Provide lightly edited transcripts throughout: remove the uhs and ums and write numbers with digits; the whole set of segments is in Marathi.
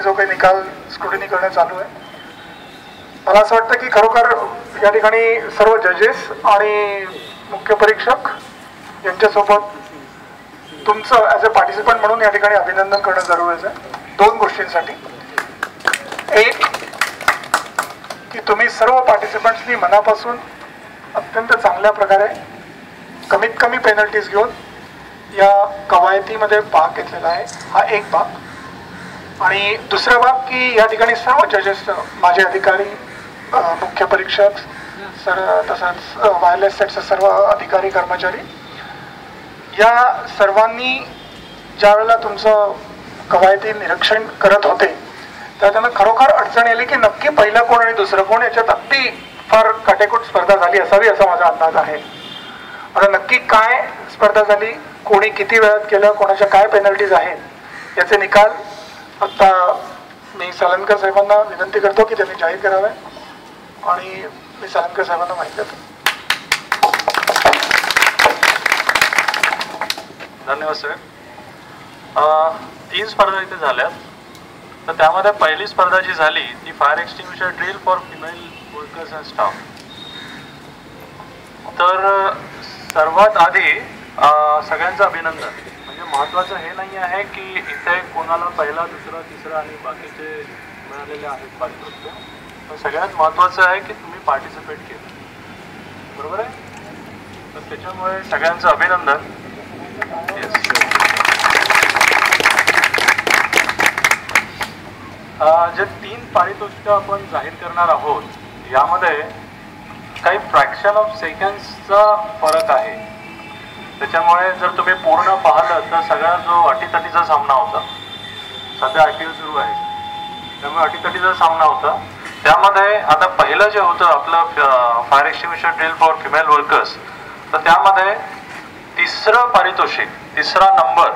जो काही निकाल स्क्रुटिनी करणं चालू आहे, मला असं वाटतं की खरोखर या ठिकाणी सर्व जजेस आणि मुख्य परीक्षक यांच्यासोबत तुमचं ॲज अ पार्टिसिपंट म्हणून या ठिकाणी अभिनंदन करणं जरुरीचं आहे. दोन गोष्टींसाठी. एक की तुम्ही सर्व पार्टिसिपंट्सनी मनापासून अत्यंत चांगल्या प्रकारे कमीत कमी पेनल्टीज घेऊन या कवायतीमध्ये भाग घेतलेला आहे, हा एक भाग. आणि दुसरा भाग की या ठिकाणी सर्व जजेस, माझे अधिकारी, मुख्य परीक्षक तसंच वायरलेस सेटचे सर्व अधिकारी कर्मचारी, या सर्वांनी ज्या वेळेला तुमचं कवायती निरीक्षण करत होते तर त्यांना खरोखर अडचण आली की नक्की पहिलं कोण आणि दुसरं कोण याच्यात अगदी फार काटेकोट स्पर्धा झाली असावी असा माझा अंदाज आहे. आता नक्की काय स्पर्धा झाली, कोणी किती वेळात केलं, कोणाच्या काय पेनल्टीज आहेत याचे निकाल आता मी सालनकर साहेबांना विनंती करतो की त्यांनी जाहीर करावे आणि मी सालनकर साहेबांना माहिती देतो. धन्यवाद सर. 3 स्पर्धा इथे झाल्यात. तर त्यामध्ये पहिली स्पर्धा जी झाली ती fire extinguisher drill for female workers and staff. तर सर्वात आधी सगळ्यांचं अभिनंदन. म्हणजे महत्त्वाचं हे नाही आहे की इथे कोणाला पहिला, दुसरा, तिसरा आणि बाकीचे मिळालेले आहेत पारितोषिक. पण सगळ्यात महत्त्वाचं आहे की तुम्ही पार्टिसिपेट केलं, बरोबर आहे. तर त्याच्यामुळे सगळ्यांचं अभिनंदन. जे 3 पारितोषिकं आपण जाहीर करणार आहोत यामध्ये काही फ्रॅक्शन ऑफ सेकंड्सचा फरक आहे. त्याच्यामुळे जर तुम्ही पूर्ण पाहिलं तर सगळा जो अटीतटीचा सामना होता, सध्या IPL सुरू आहे त्यामुळे अटीतटीचा सामना होता, त्यामध्ये आता पहिलं जे होतं आपलं fire extinguisher drill for female workers, तर त्यामध्ये तिसरं पारितोषिक, तिसरा नंबर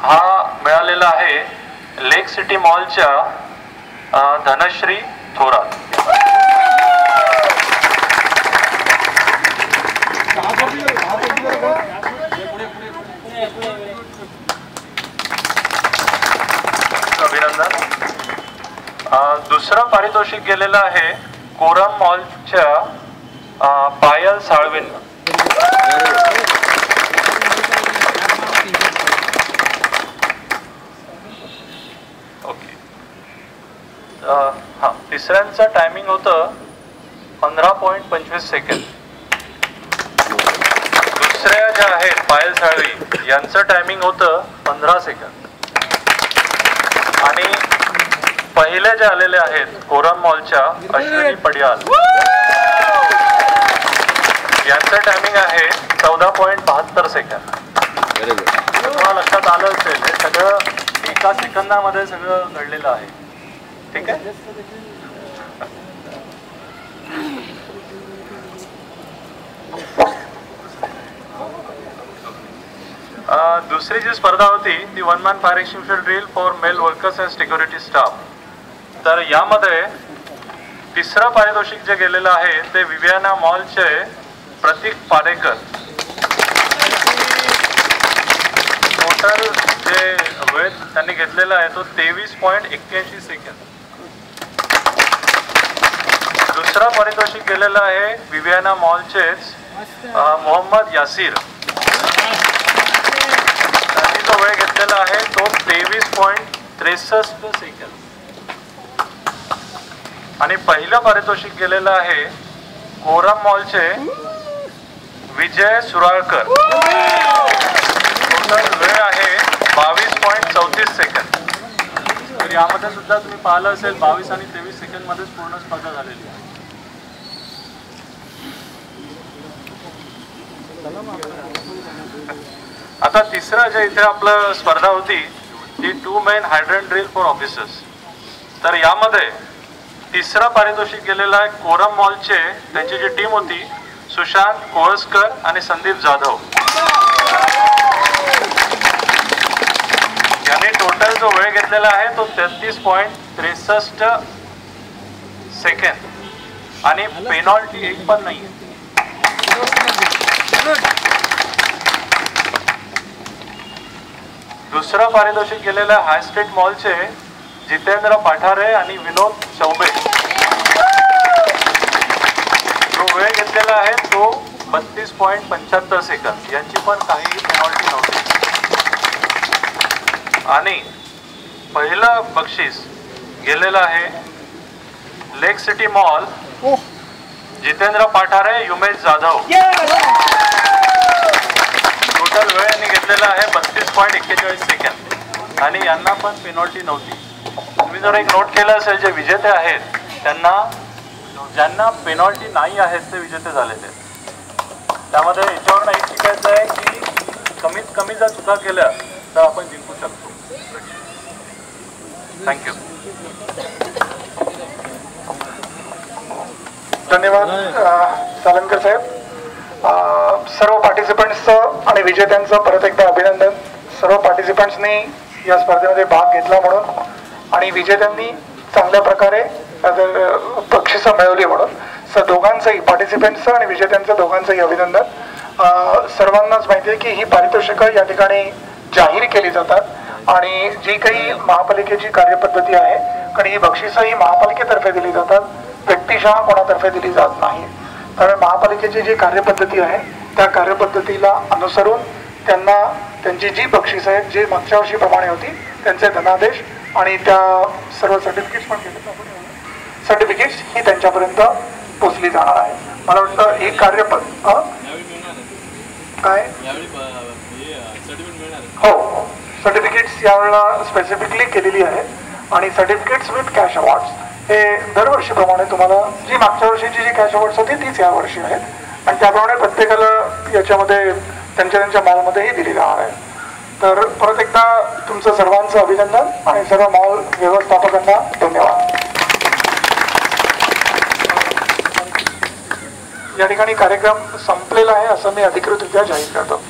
हा मिळालेला आहे लेक सिटी मॉलच्या धनश्री थोरात. अभिनंदन. दुसरं पारितोषिक गेलेलं आहे कोरम मॉलच्या पायल साळवींना. ओके. हां, तिसऱ्यांचं टायमिंग होतं 15.25 सेकंद. दुसऱ्या ज्या आहेत पायल साळवी यांचं टायमिंग होतं 15 सेकंद. आणि पहिले जे आलेले आहेत कोरम मॉलच्या अश्विनी पडियाल यांचं टायमिंग आहे 14.72 सेकंद. तुम्हाला लक्षात आलं असेल हे सगळं एका सेकंदामध्ये सगळं घडलेलं आहे. ठीक आहे. दुसरी जी स्पर्धा होती ती 1 man fire extinguisher drill for male workers and security staff. तर यामध्ये तिसरं पारितोषिक जे गेलेलं आहे ते विवियाना मॉलचे प्रतीक पाडेकर. टोटल जे वेळ त्यांनी घेतलेला आहे तो 23.81 सेकंद. दुसरा पारितोषिक गेलेला आहे विवियाना मॉलचेच मोहम्मद यासीर. त्यांनी जो वेळ घेतलेला आहे तो 23.63 सेकंद. आणि पहिलं पारितोषिक गेलेलं आहे कोरम मॉलचे विजय सुराळकर. टोटल वेळ आहे 22.34 सेकंद. तर यामध्ये सुद्धा तुम्ही पाहिलं असेल 22 आणि 23 सेकंद मध्येच पूर्ण स्पर्धा झालेली आहे. आता तिसरं जे इथे आपलं स्पर्धा होती ती 2 main hydrant drill for officers. तर यामध्ये तिसरा पारितोषिक गेलेला आहे कोरम मॉलचे, त्यांची जी टीम होती सुशांत कोळसकर आणि संदीप जाधव यांनी टोटल जो वेळ घेतलेला आहे तो 33.63 सेकंद. आणि पेनॉल्टी एक पण नाही. दुसरा पारितोषिक गेलेला हाय स्ट्रीट मॉलचे जितेंद्र पाठारे आणि विनोद चौबे. जो वेळ घेतलेला आहे तो 32.75 सेकंद. यांची पण काही पेनॉल्टी नव्हती. आणि पहिलं बक्षीस गेलेलं आहे lake city mall, Jitendra Pathare, Yumesh Jadhav. Total वेळ यांनी घेतलेला आहे 32.41 सेकंद आणि यांना पण पेनॉल्टी नव्हती. तुम्ही जर एक नोट केलं असेल, जे विजेते आहेत त्यांना, ज्यांना पेनॉल्टी नाही आहेत ते विजेते झालेले आहेत. त्यामध्ये याच्यावरून एक शिकायचं आहे की कमीत कमी जर चुका केल्या तर आपण जिंकू शकतो. थँक्यू. धन्यवाद सालनकर साहेब. सर्व पार्टिसिपंट्सचं आणि विजेत्यांचं परत एकदा अभिनंदन. सर्व पार्टिसिपंट्सनी या स्पर्धेमध्ये भाग घेतला म्हणून आणि विजेत्यांनी चांगल्या प्रकारे बक्षिसं मिळवली म्हणून दोघांचंही, पार्टिसिपंट्सचं आणि विजेत्यांचं दोघांचंही अभिनंदन. सर्वांनाच माहिती आहे की ही पारितोषिकं या ठिकाणी जाहीर केली जातात आणि जी काही महापालिकेची कार्यपद्धती आहे, कारण ही बक्षिसं ही महापालिकेतर्फे दिली जातात, व्यक्तिशः कोणातर्फे दिली जात नाही. त्यामुळे महापालिकेची जी कार्यपद्धती आहे त्या कार्यपद्धतीला अनुसरून त्यांना त्यांची जी बक्षीस आहेत, जी मागच्या वर्षीप्रमाणे होती, त्यांचे धनादेश आणि त्या सर्व सर्टिफिकेट्स पण केले, सर्टिफिकेट्स ही त्यांच्यापर्यंत पोचली जाणार आहे. मला वाटतं ही काय हो, सर्टिफिकेट्स यावेळेला स्पेसिफिकली केलेली आहे आणि सर्टिफिकेट्स विथ कॅश अवॉर्ड्स हे दरवर्षीप्रमाणे तुम्हाला, जी मागच्या वर्षीची जी कॅश अवॉर्ड्स होती तीच यावर्षी आहेत आणि त्याप्रमाणे प्रत्येकाला याच्यामध्ये त्यांच्या मॉलमध्येही दिली जाणार आहे. तर परत एकदा तुमचं सर्वांचं अभिनंदन आणि सर्व मॉल व्यवस्थापकांना धन्यवाद. या ठिकाणी कार्यक्रम संपलेला आहे असं मी अधिकृतरित्या जाहीर करतो.